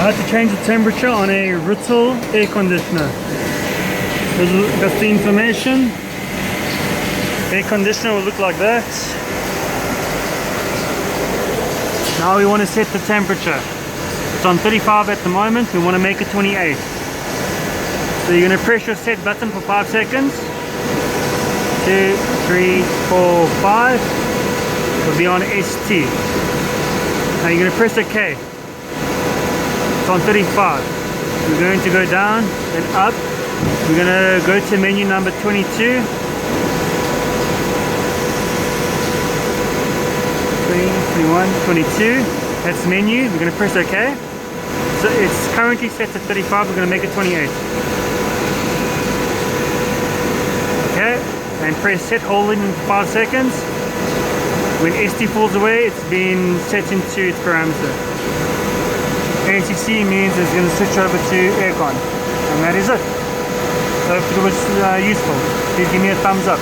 How to change the temperature on a Rittal air conditioner. That's the information. Air conditioner will look like that. Now we want to set the temperature. It's on 35 at the moment. We want to make it 28. So you're going to press your set button for 5 seconds. 2, 3, 4, 5. It'll be on ST. Now you're going to press OK. It's on 35. We're going to go down, then up. We're going to go to menu number 22. 20, 21, 22. That's menu. We're going to press OK. So it's currently set to 35. We're going to make it 28. Okay. And press set, hold it in 5 seconds. When ST falls away, it's been set into its parameter. ACC means it's going to switch over to aircon. And that is it. So if it was useful, please give me a thumbs up.